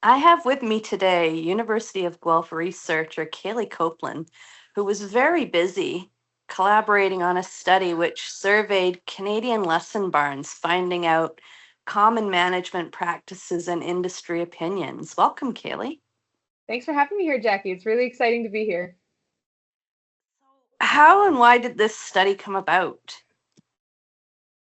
I have with me today University of Guelph researcher Caleigh Copelin, who was very busy collaborating on a study which surveyed Canadian lesson barns, finding out common management practices and industry opinions. Welcome, Caleigh. Thanks for having me here, Jackie. It's really exciting to be here. How and why did this study come about?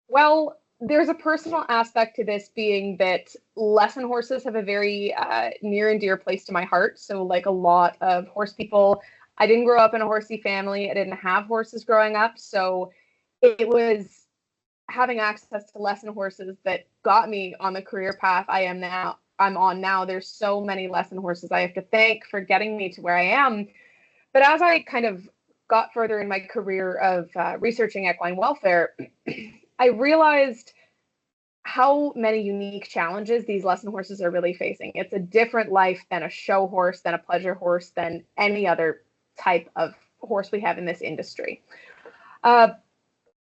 Well, there's a personal aspect to this being that lesson horses have a very near and dear place to my heart. So, like a lot of horse people, I didn't grow up in a horsey family. I didn't have horses growing up. So, it was having access to lesson horses that got me on the career path I'm on now. There's so many lesson horses I have to thank for getting me to where I am. But as I kind of got further in my career of researching equine welfare, I realized how many unique challenges these lesson horses are really facing. It's a different life than a show horse, than a pleasure horse, than any other type of horse we have in this industry. Uh,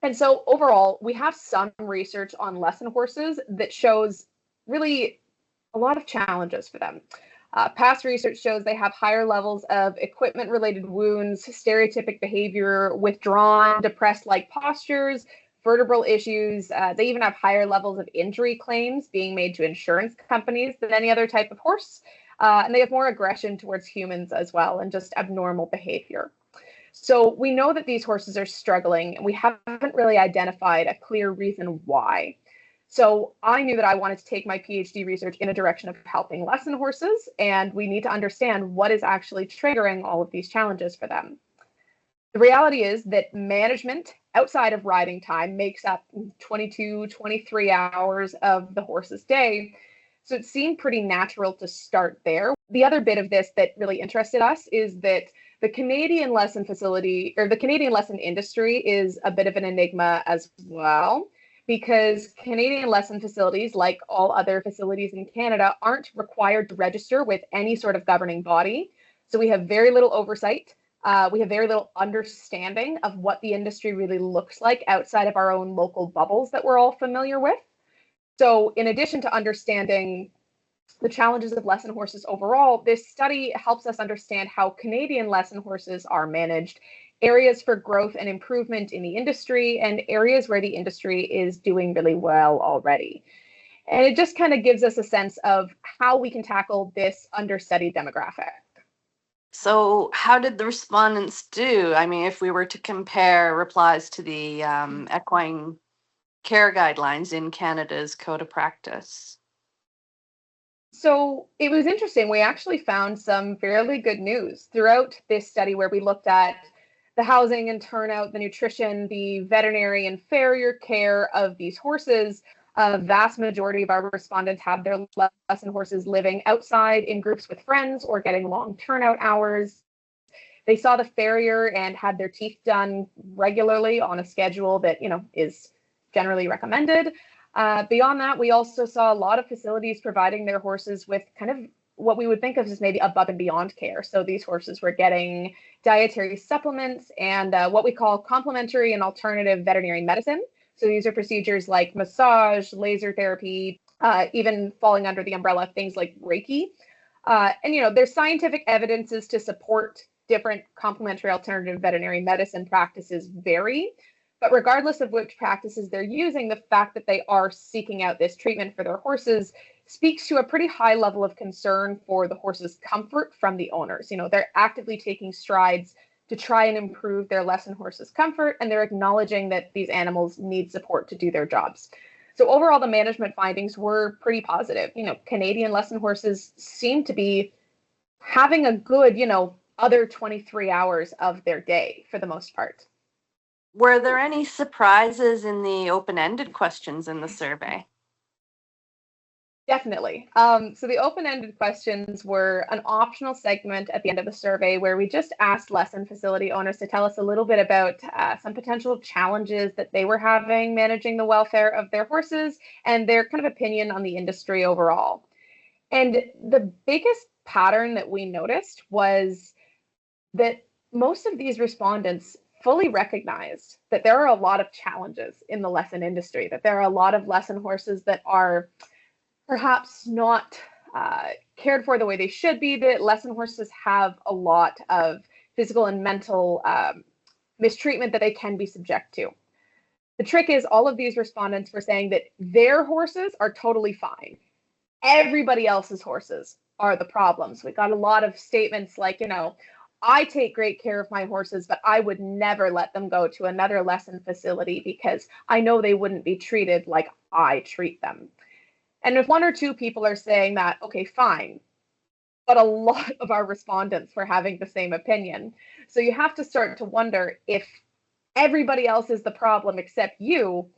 and so overall, we have some research on lesson horses that shows really a lot of challenges for them. Past research shows they have higher levels of equipment related wounds, stereotypic behavior, withdrawn, depressed like postures, vertebral issues. They even have higher levels of injury claims being made to insurance companies than any other type of horse. And they have more aggression towards humans as well, and just abnormal behavior. So we know that these horses are struggling, and we haven't really identified a clear reason why. So I knew that I wanted to take my PhD research in a direction of helping lesson horses, and we need to understand what is actually triggering all of these challenges for them. The reality is that management outside of riding time makes up 22, 23 hours of the horse's day. So it seemed pretty natural to start there. The other bit of this that really interested us is that the Canadian lesson facility or the Canadian lesson industry is a bit of an enigma as well, because Canadian lesson facilities, like all other facilities in Canada, aren't required to register with any sort of governing body. So we have very little oversight. We have very little understanding of what the industry really looks like outside of our own local bubbles that we're all familiar with. So, in addition to understanding the challenges of lesson horses overall, this study helps us understand how Canadian lesson horses are managed, areas for growth and improvement in the industry, and areas where the industry is doing really well already. And it just kind of gives us a sense of how we can tackle this understudied demographic. So, how did the respondents do? I mean, if we were to compare replies to the equine care guidelines in Canada's Code of Practice. So it was interesting. We actually found some fairly good news throughout this study where we looked at the housing and turnout, the nutrition, the veterinary and farrier care of these horses. A vast majority of our respondents have their lesson horses living outside in groups with friends or getting long turnout hours. They saw the farrier and had their teeth done regularly on a schedule that, is generally recommended. Beyond that, we also saw a lot of facilities providing their horses with kind of what we would think of as maybe above and beyond care. So these horses were getting dietary supplements and what we call complementary and alternative veterinary medicine. So these are procedures like massage, laser therapy, even falling under the umbrella of things like Reiki. And there's scientific evidences to support different complementary alternative veterinary medicine practices vary. But regardless of which practices they're using, the fact that they are seeking out this treatment for their horses speaks to a pretty high level of concern for the horse's comfort from the owners. They're actively taking strides to try and improve their lesson horse's comfort, and they're acknowledging that these animals need support to do their jobs. So overall, the management findings were pretty positive. Canadian lesson horses seem to be having a good, other 23 hours of their day for the most part. Were there any surprises in the open-ended questions in the survey? Definitely. So the open-ended questions were an optional segment at the end of the survey where we just asked lesson facility owners to tell us a little bit about some potential challenges that they were having managing the welfare of their horses and their kind of opinion on the industry overall. And the biggest pattern that we noticed was that most of these respondents fully recognized that there are a lot of challenges in the lesson industry, that there are a lot of lesson horses that are perhaps not cared for the way they should be, that lesson horses have a lot of physical and mental mistreatment that they can be subject to. The trick is all of these respondents were saying that their horses are totally fine. Everybody else's horses are the problems. We got a lot of statements like, I take great care of my horses, but I would never let them go to another lesson facility because I know they wouldn't be treated like I treat them. And if one or two people are saying that, okay, fine. But a lot of our respondents were having the same opinion. So you have to start to wonder if everybody else is the problem except you,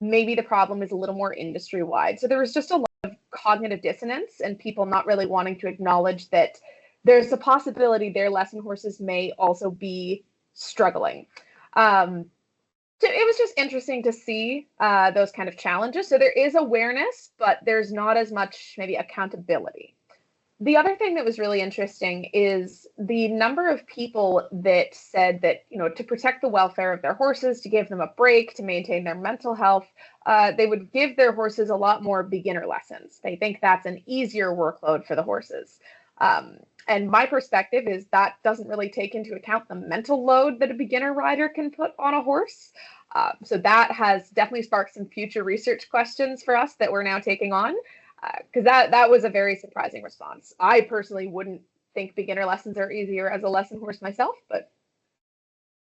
maybe the problem is a little more industry-wide. So there was just a lot of cognitive dissonance and people not really wanting to acknowledge that there's a possibility their lesson horses may also be struggling. So it was just interesting to see those kind of challenges. So there is awareness, but there's not as much maybe accountability. The other thing that was really interesting is the number of people that said that, to protect the welfare of their horses, to give them a break, to maintain their mental health, they would give their horses a lot more beginner lessons. They think that's an easier workload for the horses. And my perspective is that doesn't really take into account the mental load that a beginner rider can put on a horse. So that has definitely sparked some future research questions for us that we're now taking on, because that was a very surprising response. I personally wouldn't think beginner lessons are easier as a lesson horse myself, but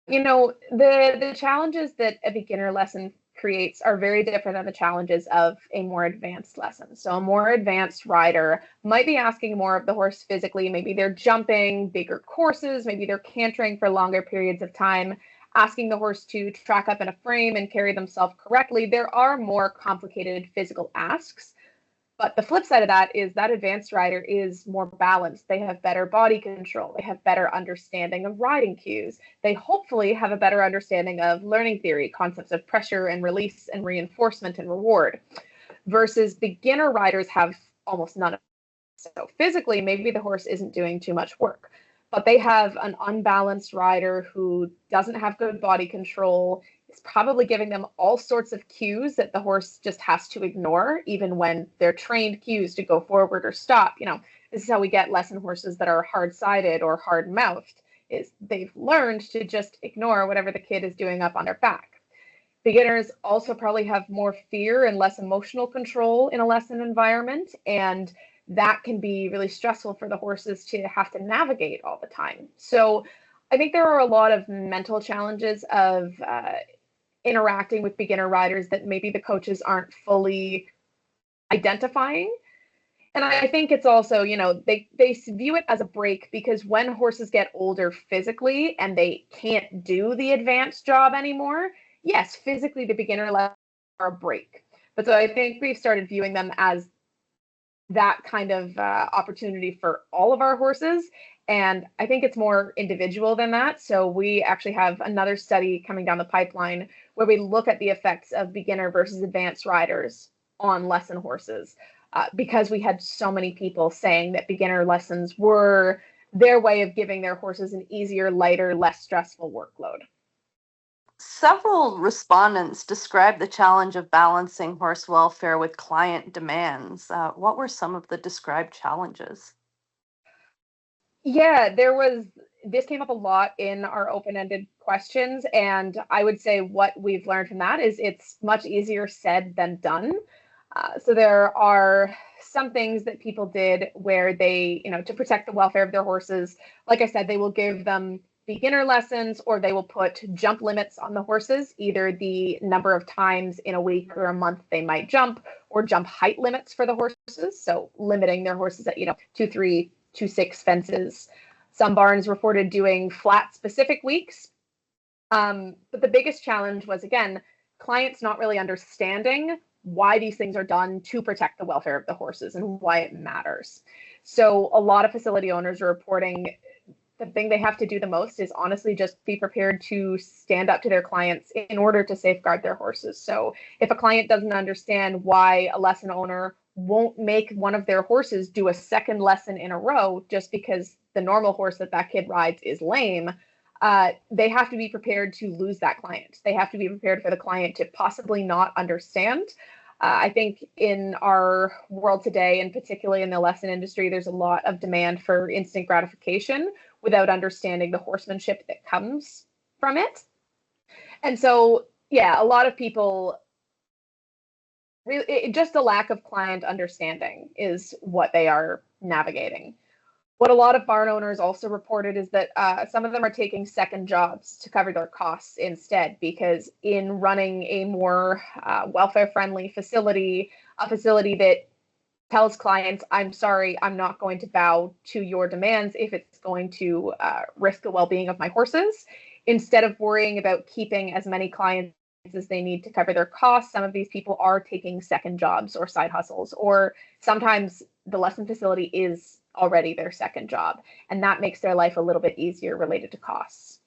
the challenges that a beginner lesson creates are very different than the challenges of a more advanced lesson. So a more advanced rider might be asking more of the horse physically. Maybe they're jumping bigger courses, maybe they're cantering for longer periods of time, asking the horse to track up in a frame and carry themselves correctly. There are more complicated physical asks. But the flip side of that is that advanced rider is more balanced. They have better body control. They have better understanding of riding cues. They hopefully have a better understanding of learning theory, concepts of pressure and release and reinforcement and reward, versus beginner riders have almost none of it. So physically, maybe the horse isn't doing too much work, but they have an unbalanced rider who doesn't have good body control, is probably giving them all sorts of cues that the horse just has to ignore, even when they're trained cues to go forward or stop. This is how we get lesson horses that are hard-sided or hard-mouthed, is they've learned to just ignore whatever the kid is doing up on their back. Beginners also probably have more fear and less emotional control in a lesson environment, and that can be really stressful for the horses to have to navigate all the time. So I think there are a lot of mental challenges of interacting with beginner riders that maybe the coaches aren't fully identifying. And I think it's also, they view it as a break, because when horses get older physically and they can't do the advanced job anymore, yes, physically the beginner lessons are a break. But so I think we've started viewing them as that kind of opportunity for all of our horses. And I think it's more individual than that. So we actually have another study coming down the pipeline where we look at the effects of beginner versus advanced riders on lesson horses, because we had so many people saying that beginner lessons were their way of giving their horses an easier, lighter, less stressful workload. Several respondents described the challenge of balancing horse welfare with client demands. What were some of the described challenges? Yeah, this came up a lot in our open-ended questions, and I would say what we've learned from that is it's much easier said than done. So there are some things that people did where they, to protect the welfare of their horses, like I said, they will give them beginner lessons, or they will put jump limits on the horses, either the number of times in a week or a month they might jump, or jump height limits for the horses. So limiting their horses at, 2-3, 2-6 fences. Some barns reported doing flat specific weeks. But the biggest challenge was, again, clients not really understanding why these things are done to protect the welfare of the horses and why it matters. So a lot of facility owners are reporting the thing they have to do the most is honestly just be prepared to stand up to their clients in order to safeguard their horses. So if a client doesn't understand why a lesson owner won't make one of their horses do a second lesson in a row just because the normal horse that kid rides is lame, they have to be prepared to lose that client. They have to be prepared for the client to possibly not understand. I think in our world today, and particularly in the lesson industry, there's a lot of demand for instant gratification without understanding the horsemanship that comes from it. And so, yeah, a lot of people really, just a lack of client understanding is what they are navigating. What a lot of barn owners also reported is that some of them are taking second jobs to cover their costs instead, because in running a more welfare-friendly facility, a facility that tells clients, I'm sorry, I'm not going to bow to your demands if it's going to risk the well-being of my horses, instead of worrying about keeping as many clients as they need to cover their costs, some of these people are taking second jobs or side hustles, or sometimes the lesson facility is already their second job, and that makes their life a little bit easier related to costs.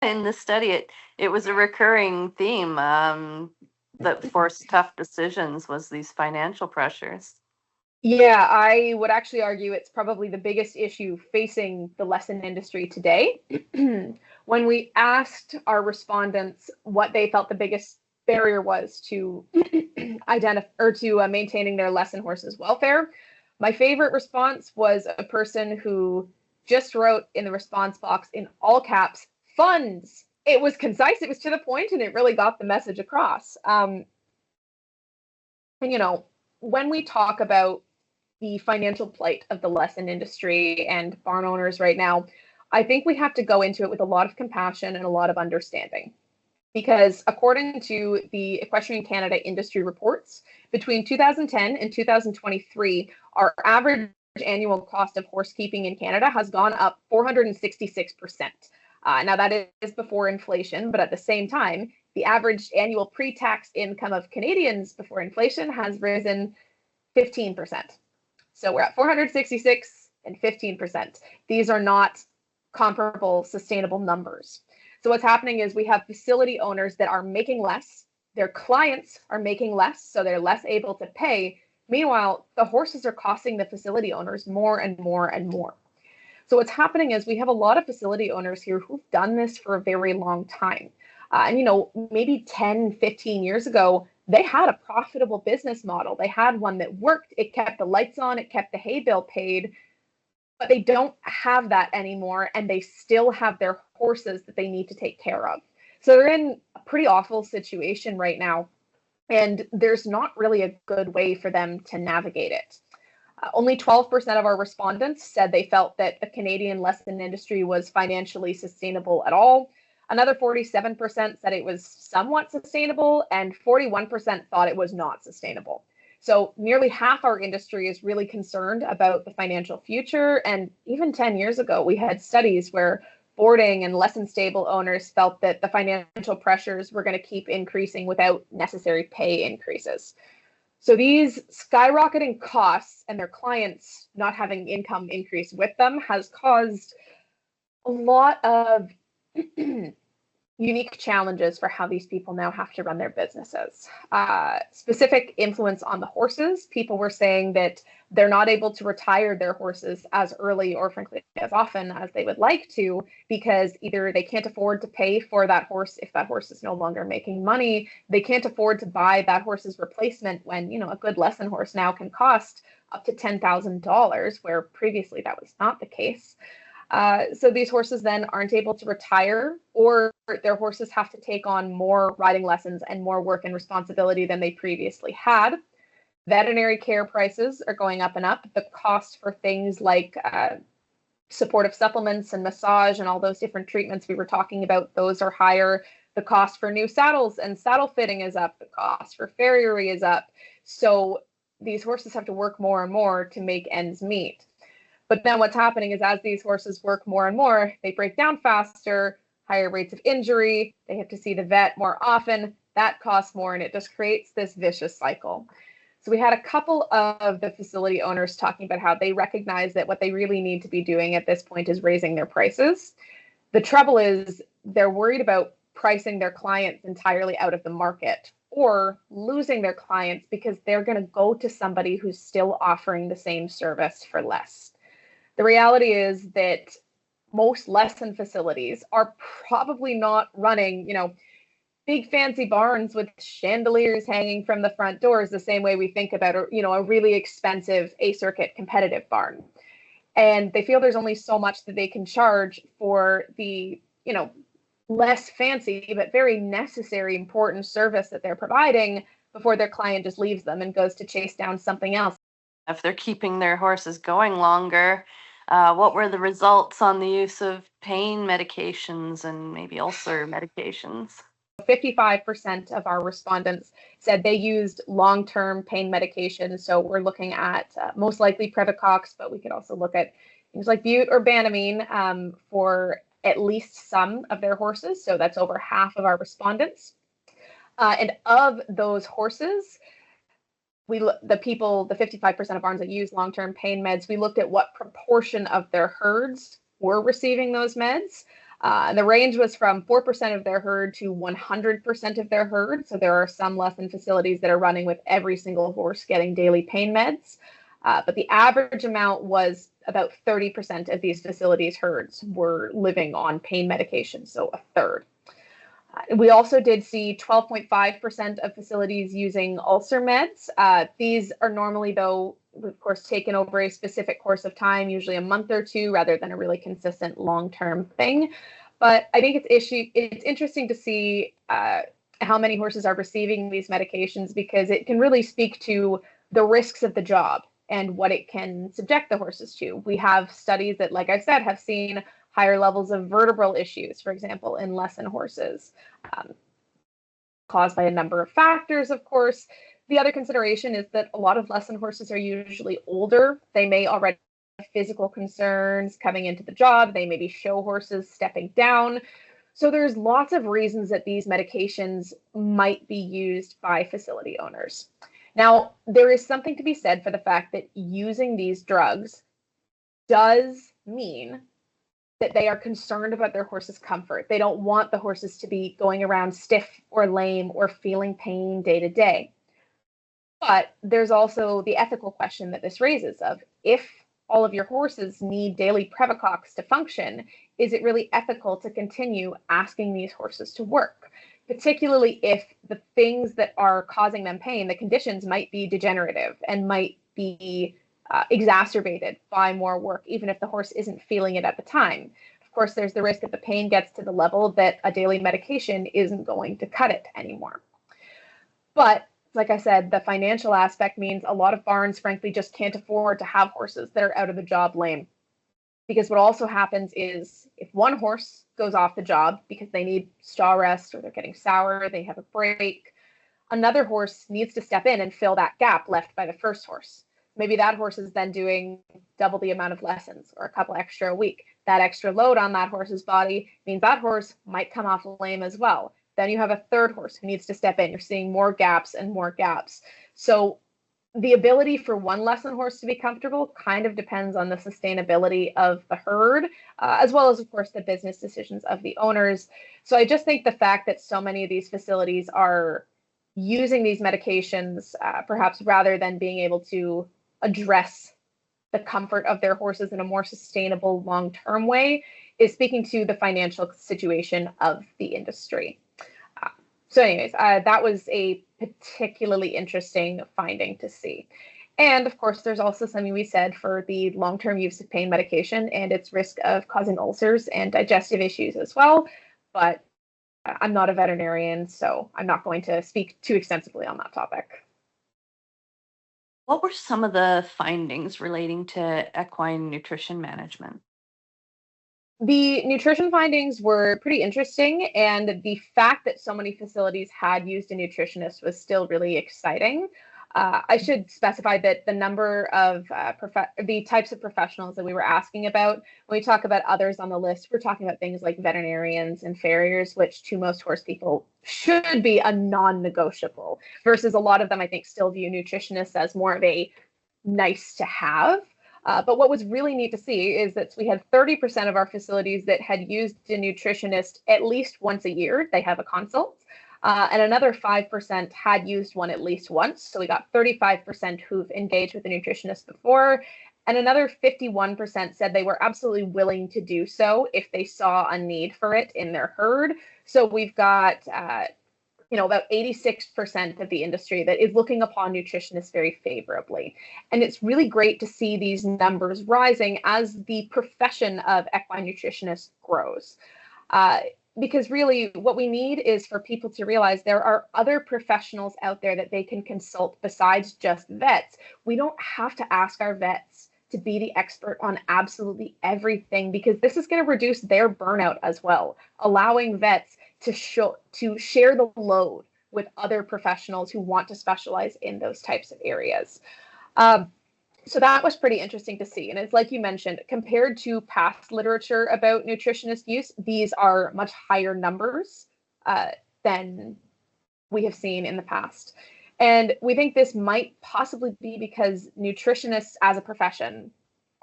In the study, it was a recurring theme that forced tough decisions was these financial pressures. Yeah, I would actually argue it's probably the biggest issue facing the lesson industry today. When we asked our respondents what they felt the biggest barrier was to identify or to maintaining their lesson horses' welfare, my favorite response was a person who just wrote in the response box in all caps, funds. It was concise, it was to the point, and it really got the message across. And when we talk about the financial plight of the lesson industry and barn owners right now, I think we have to go into it with a lot of compassion and a lot of understanding. Because according to the Equestrian Canada industry reports, between 2010 and 2023, our average annual cost of horsekeeping in Canada has gone up 466%. Now, that is before inflation, but at the same time, the average annual pre-tax income of Canadians before inflation has risen 15%. So we're at 466 and 15%. These are not comparable, sustainable numbers. So what's happening is we have facility owners that are making less. Their clients are making less, so they're less able to pay. Meanwhile, the horses are costing the facility owners more and more and more. So what's happening is we have a lot of facility owners here who've done this for a very long time. And maybe 10, 15 years ago, they had a profitable business model. They had one that worked. It kept the lights on. It kept the hay bill paid. But they don't have that anymore, and they still have their horses that they need to take care of. So they're in a pretty awful situation right now, and there's not really a good way for them to navigate it. Only 12% of our respondents said they felt that the Canadian lesson industry was financially sustainable at all. Another 47% said it was somewhat sustainable, and 41% thought it was not sustainable. So nearly half our industry is really concerned about the financial future. And even 10 years ago, we had studies where boarding and lesson stable owners felt that the financial pressures were going to keep increasing without necessary pay increases. So these skyrocketing costs and their clients not having income increase with them has caused a lot of unique challenges for how these people now have to run their businesses. Specific influence on the horses. People were saying that they're not able to retire their horses as early or frankly as often as they would like to, because either they can't afford to pay for that horse if that horse is no longer making money. They can't afford to buy that horse's replacement when, a good lesson horse now can cost up to $10,000, where previously that was not the case. So these horses then aren't able to retire, or their horses have to take on more riding lessons and more work and responsibility than they previously had. Veterinary care prices are going up and up. The cost for things like supportive supplements and massage and all those different treatments we were talking about, those are higher. The cost for new saddles and saddle fitting is up. The cost for farriery is up. So these horses have to work more and more to make ends meet. But then what's happening is as these horses work more and more, they break down faster, higher rates of injury, they have to see the vet more often, that costs more, and it just creates this vicious cycle. So we had a couple of the facility owners talking about how they recognize that what they really need to be doing at this point is raising their prices. The trouble is they're worried about pricing their clients entirely out of the market or losing their clients because they're going to go to somebody who's still offering the same service for less. The reality is that most lesson facilities are probably not running, big fancy barns with chandeliers hanging from the front doors, the same way we think about a really expensive A-circuit competitive barn. And they feel there's only so much that they can charge for the, less fancy but very necessary, important service that they're providing before their client just leaves them and goes to chase down something else. If they're keeping their horses going longer, what were the results on the use of pain medications and maybe ulcer medications? 55% of our respondents said they used long-term pain medication. So we're looking at most likely Previcox, but we could also look at things like Bute or Banamine for at least some of their horses. So that's over half of our respondents. And of those horses, the 55% of barns that use long-term pain meds, we looked at what proportion of their herds were receiving those meds. And the range was from 4% of their herd to 100% of their herd. So there are some lesson facilities that are running with every single horse getting daily pain meds. But the average amount was about 30% of these facilities' herds were living on pain medication, so a third. We also did see 12.5% of facilities using ulcer meds. These are normally, though, of course, taken over a specific course of time, usually a month or two, rather than a really consistent long-term thing. But I think it's interesting to see how many horses are receiving these medications, because it can really speak to the risks of the job and what it can subject the horses to. We have studies that, like I said, have seen higher levels of vertebral issues, for example, in lesson horses, caused by a number of factors, of course. The other consideration is that a lot of lesson horses are usually older. They may already have physical concerns coming into the job. They may be show horses stepping down. So there's lots of reasons that these medications might be used by facility owners. Now, there is something to be said for the fact that using these drugs does mean that they are concerned about their horse's comfort. They don't want the horses to be going around stiff or lame or feeling pain day to day. But there's also the ethical question that this raises of, if all of your horses need daily Previcox to function, is it really ethical to continue asking these horses to work? Particularly if the things that are causing them pain, the conditions might be degenerative and might be exacerbated by more work, even if the horse isn't feeling it at the time. Of course, there's the risk that the pain gets to the level that a daily medication isn't going to cut it anymore. But like I said, the financial aspect means a lot of barns, frankly, just can't afford to have horses that are out of the job lame. Because what also happens is, if one horse goes off the job because they need straw rest or they're getting sour, they have a break, another horse needs to step in and fill that gap left by the first horse. Maybe that horse is then doing double the amount of lessons or a couple extra a week. That extra load on that horse's body means that horse might come off lame as well. Then you have a third horse who needs to step in. You're seeing more gaps and more gaps. So the ability for one lesson horse to be comfortable kind of depends on the sustainability of the herd, as well as, of course, the business decisions of the owners. So I just think the fact that so many of these facilities are using these medications, perhaps rather than being able to address the comfort of their horses in a more sustainable long-term way, is speaking to the financial situation of the industry. So anyways, that was a particularly interesting finding to see. And of course, there's also something we said for the long-term use of pain medication and its risk of causing ulcers and digestive issues as well. But I'm not a veterinarian, so I'm not going to speak too extensively on that topic. What were some of the findings relating to equine nutrition management? The nutrition findings were pretty interesting, and the fact that so many facilities had used a nutritionist was still really exciting. I should specify that the number of the types of professionals that we were asking about, when we talk about others on the list, we're talking about things like veterinarians and farriers, which to most horse people should be a non-negotiable, versus a lot of them, I think, still view nutritionists as more of a nice to have. But what was really neat to see is that we had 30% of our facilities that had used a nutritionist at least once a year. They have a consult. And another 5% had used one at least once. So we got 35% who've engaged with a nutritionist before. And another 51% said they were absolutely willing to do so if they saw a need for it in their herd. So we've got about 86% of the industry that is looking upon nutritionists very favorably. And it's really great to see these numbers rising as the profession of equine nutritionist grows. Because really what we need is for people to realize there are other professionals out there that they can consult besides just vets. We don't have to ask our vets to be the expert on absolutely everything, because this is going to reduce their burnout as well, allowing vets to share the load with other professionals who want to specialize in those types of areas. So that was pretty interesting to see. And it's like you mentioned, compared to past literature about nutritionist use, these are much higher numbers than we have seen in the past. And we think this might possibly be because nutritionists as a profession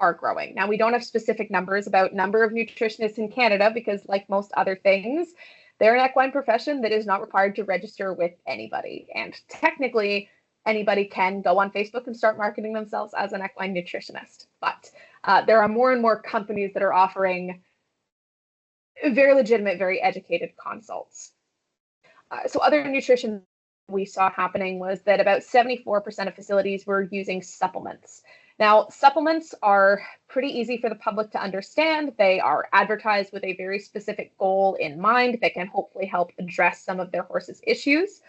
are growing. Now, we don't have specific numbers about number of nutritionists in Canada because, like most other things, they're an equine profession that is not required to register with anybody. And technically, anybody can go on Facebook and start marketing themselves as an equine nutritionist. But there are more and more companies that are offering very legitimate, very educated consults. So other nutrition we saw happening was that about 74% of facilities were using supplements. Now, supplements are pretty easy for the public to understand. They are advertised with a very specific goal in mind that can hopefully help address some of their horse's issues.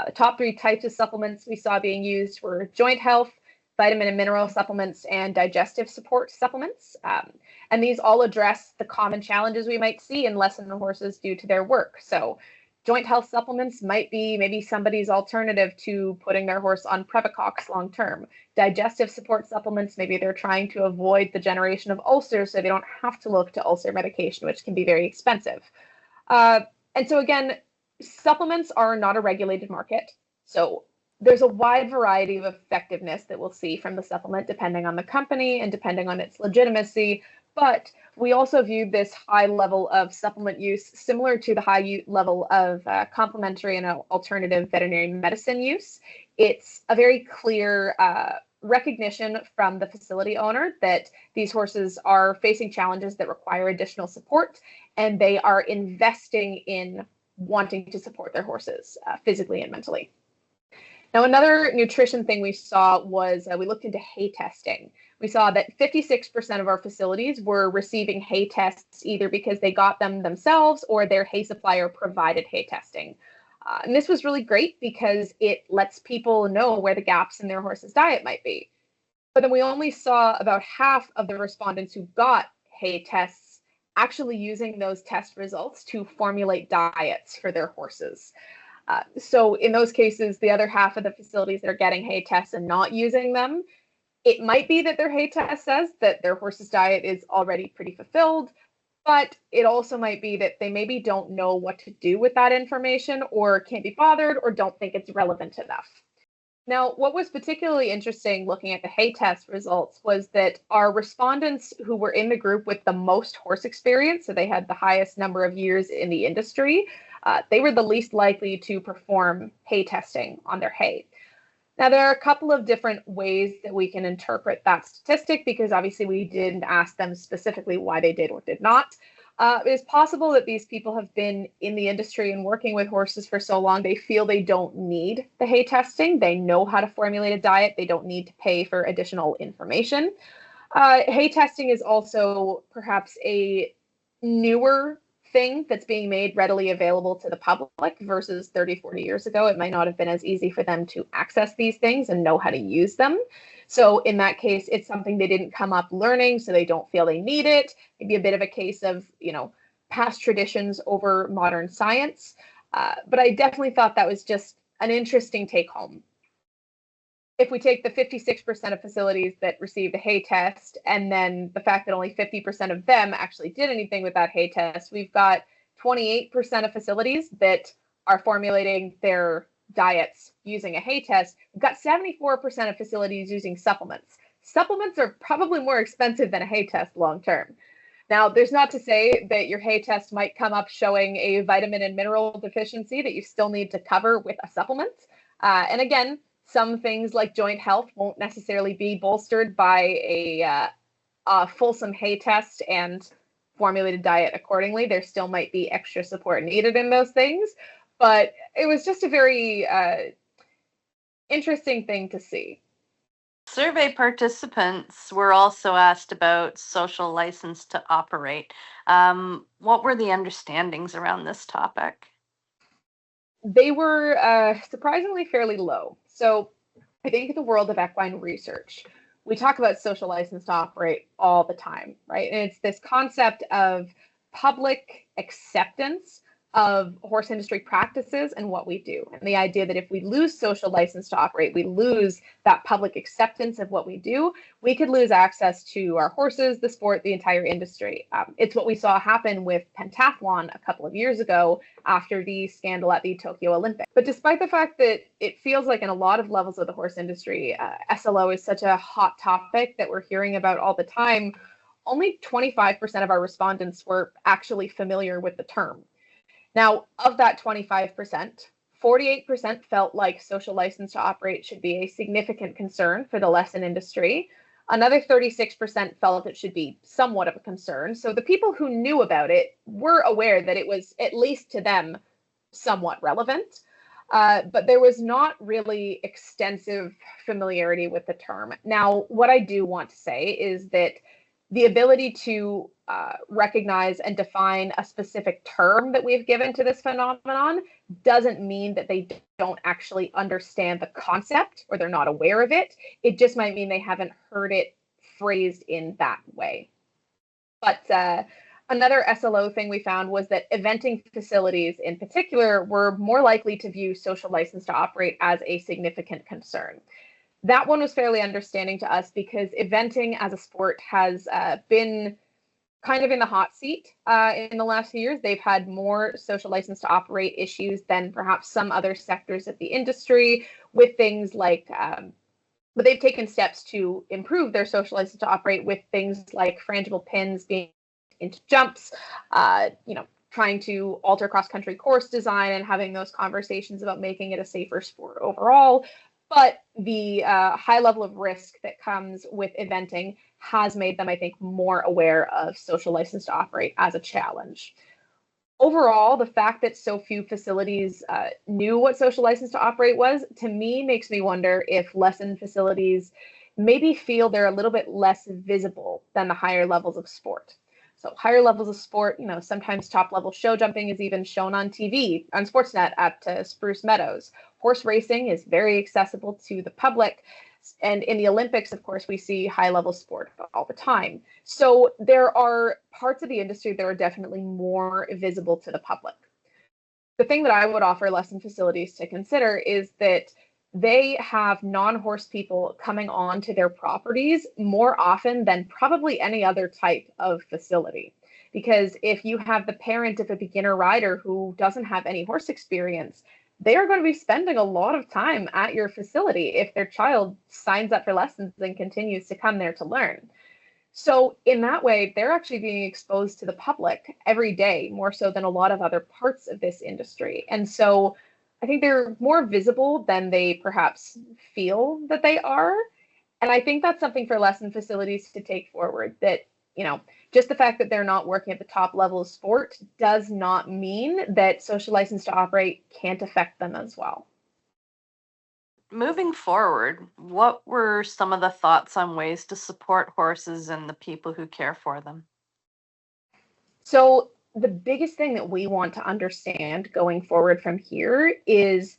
The top 3 types of supplements we saw being used were joint health, vitamin and mineral supplements, and digestive support supplements. And these all address the common challenges we might see in lesson horses due to their work. So joint health supplements might be maybe somebody's alternative to putting their horse on Previcox long term. Digestive support supplements, maybe they're trying to avoid the generation of ulcers so they don't have to look to ulcer medication, which can be very expensive. And so again, supplements are not a regulated market. So there's a wide variety of effectiveness that we'll see from the supplement depending on the company and depending on its legitimacy. But we also viewed this high level of supplement use similar to the high level of complementary and alternative veterinary medicine use. It's a very clear recognition from the facility owner that these horses are facing challenges that require additional support, and they are investing in wanting to support their horses physically and mentally. Now, another nutrition thing we saw was we looked into hay testing. We saw that 56% of our facilities were receiving hay tests either because they got them themselves or their hay supplier provided hay testing. And this was really great because it lets people know where the gaps in their horse's diet might be. But then we only saw about half of the respondents who got hay tests actually using those test results to formulate diets for their horses. So in those cases, the other half of the facilities that are getting hay tests and not using them, it might be that their hay test says that their horse's diet is already pretty fulfilled, but it also might be that they maybe don't know what to do with that information or can't be bothered or don't think it's relevant enough. Now, what was particularly interesting looking at the hay test results was that our respondents who were in the group with the most horse experience, so they had the highest number of years in the industry, they were the least likely to perform hay testing on their hay. Now, there are a couple of different ways that we can interpret that statistic because obviously we didn't ask them specifically why they did or did not. It is possible that these people have been in the industry and working with horses for so long, they feel they don't need the hay testing. They know how to formulate a diet. They don't need to pay for additional information. Hay testing is also perhaps a newer thing that's being made readily available to the public versus 30, 40 years ago. It might not have been as easy for them to access these things and know how to use them. So in that case, it's something they didn't come up learning, so they don't feel they need it. Maybe a bit of a case of, past traditions over modern science. But I definitely thought that was just an interesting take home. If we take the 56% of facilities that received a hay test and then the fact that only 50% of them actually did anything with that hay test, we've got 28% of facilities that are formulating their diets using a hay test. We've got 74% of facilities using supplements. Supplements are probably more expensive than a hay test long term. Now, there's not to say that your hay test might come up showing a vitamin and mineral deficiency that you still need to cover with a supplement. And again, some things like joint health won't necessarily be bolstered by a fulsome hay test and formulated diet accordingly. There still might be extra support needed in those things. But it was just a very interesting thing to see. Survey participants were also asked about social license to operate. What were the understandings around this topic? They were surprisingly fairly low. So I think in the world of equine research, we talk about social license to operate all the time, right? And it's this concept of public acceptance of horse industry practices and what we do. And the idea that if we lose social license to operate, we lose that public acceptance of what we do, we could lose access to our horses, the sport, the entire industry. It's what we saw happen with pentathlon a couple of years ago after the scandal at the Tokyo Olympics. But despite the fact that it feels like in a lot of levels of the horse industry, SLO is such a hot topic that we're hearing about all the time, only 25% of our respondents were actually familiar with the term. Now, of that 25%, 48% felt like social license to operate should be a significant concern for the lesson industry. Another 36% felt it should be somewhat of a concern. So the people who knew about it were aware that it was, at least to them, somewhat relevant. But there was not really extensive familiarity with the term. Now, what I do want to say is that the ability to recognize and define a specific term that we've given to this phenomenon doesn't mean that they don't actually understand the concept or they're not aware of it. It just might mean they haven't heard it phrased in that way. But another SLO thing we found was that eventing facilities in particular were more likely to view social license to operate as a significant concern. That one was fairly understanding to us because eventing as a sport has been kind of in the hot seat in the last few years. They've had more social license to operate issues than perhaps some other sectors of the industry with things like, but they've taken steps to improve their social license to operate with things like frangible pins being into jumps, trying to alter cross-country course design and having those conversations about making it a safer sport overall. But the high level of risk that comes with eventing has made them, I think, more aware of social license to operate as a challenge. Overall, the fact that so few facilities knew what social license to operate was, to me, makes me wonder if lesson facilities maybe feel they're a little bit less visible than the higher levels of sport. So higher levels of sport, sometimes top level show jumping is even shown on TV, on Sportsnet at Spruce Meadows. Horse racing is very accessible to the public. And in the Olympics, of course, we see high level sport all the time. So there are parts of the industry that are definitely more visible to the public. The thing that I would offer lesson facilities to consider is that they have non-horse people coming on to their properties more often than probably any other type of facility. Because if you have the parent of a beginner rider who doesn't have any horse experience, they are going to be spending a lot of time at your facility if their child signs up for lessons and continues to come there to learn. So in that way, they're actually being exposed to the public every day, more so than a lot of other parts of this industry. And so I think they're more visible than they perhaps feel that they are. And I think that's something for lesson facilities to take forward, that, just the fact that they're not working at the top level of sport does not mean that social license to operate can't affect them as well. Moving forward, what were some of the thoughts on ways to support horses and the people who care for them? So the biggest thing that we want to understand going forward from here is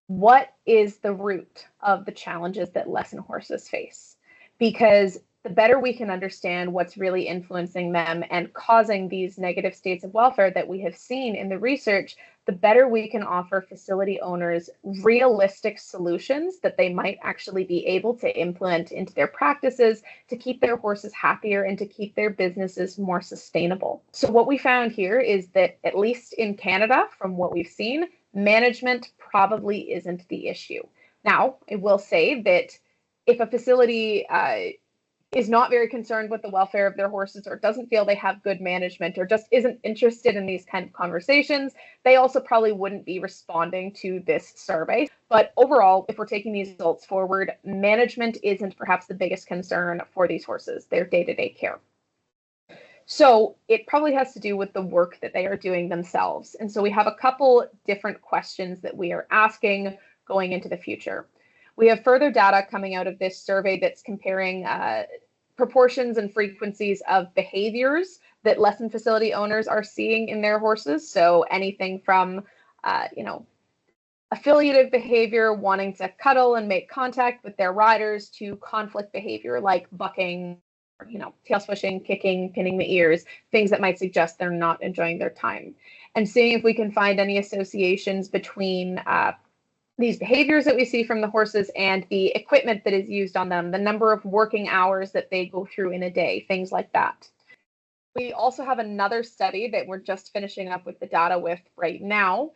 what is the root of the challenges that lesson horses face? Because the better we can understand what's really influencing them and causing these negative states of welfare that we have seen in the research, the better we can offer facility owners realistic solutions that they might actually be able to implement into their practices to keep their horses happier and to keep their businesses more sustainable. So what we found here is that, at least in Canada, from what we've seen, management probably isn't the issue. Now, I will say that if a facility is not very concerned with the welfare of their horses, or doesn't feel they have good management, or just isn't interested in these kind of conversations, they also probably wouldn't be responding to this survey. But overall, if we're taking these results forward, management isn't perhaps the biggest concern for these horses, their day-to-day care. So it probably has to do with the work that they are doing themselves. And so we have a couple different questions that we are asking going into the future. We have further data coming out of this survey that's comparing proportions and frequencies of behaviors that lesson facility owners are seeing in their horses. So anything from, affiliative behavior, wanting to cuddle and make contact with their riders, to conflict behavior like bucking, tail swishing, kicking, pinning the ears, things that might suggest they're not enjoying their time. And seeing if we can find any associations between these behaviors that we see from the horses and the equipment that is used on them, the number of working hours that they go through in a day, things like that. We also have another study that we're just finishing up with the data with right now,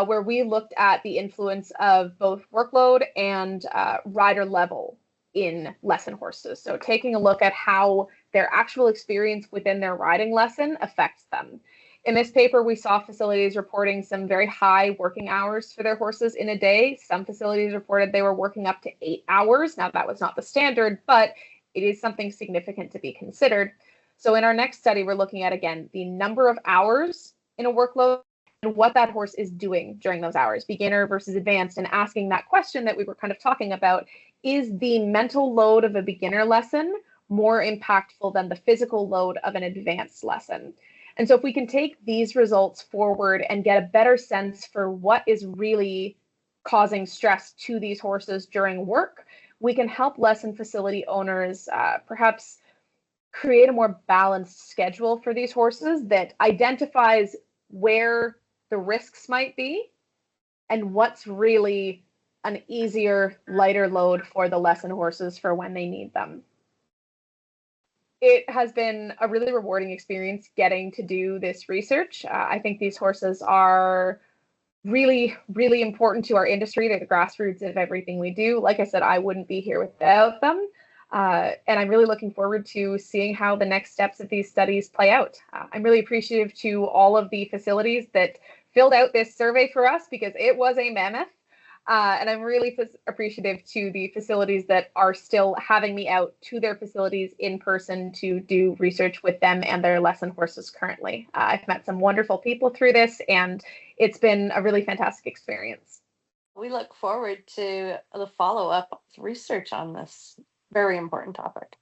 where we looked at the influence of both workload and rider level in lesson horses. So taking a look at how their actual experience within their riding lesson affects them. In this paper, we saw facilities reporting some very high working hours for their horses in a day. Some facilities reported they were working up to 8 hours. Now, that was not the standard, but it is something significant to be considered. So in our next study, we're looking at, again, the number of hours in a workload and what that horse is doing during those hours, beginner versus advanced, and asking that question that we were kind of talking about: is the mental load of a beginner lesson more impactful than the physical load of an advanced lesson? And so if we can take these results forward and get a better sense for what is really causing stress to these horses during work, we can help lesson facility owners perhaps create a more balanced schedule for these horses that identifies where the risks might be and what's really an easier, lighter load for the lesson horses for when they need them. It has been a really rewarding experience getting to do this research. I think these horses are really, really important to our industry. They're the grassroots of everything we do. Like I said, I wouldn't be here without them. And I'm really looking forward to seeing how the next steps of these studies play out. I'm really appreciative to all of the facilities that filled out this survey for us, because it was a mammoth. And I'm really appreciative to the facilities that are still having me out to their facilities in person to do research with them and their lesson horses currently. I've met some wonderful people through this, and it's been a really fantastic experience. We look forward to the follow-up research on this very important topic.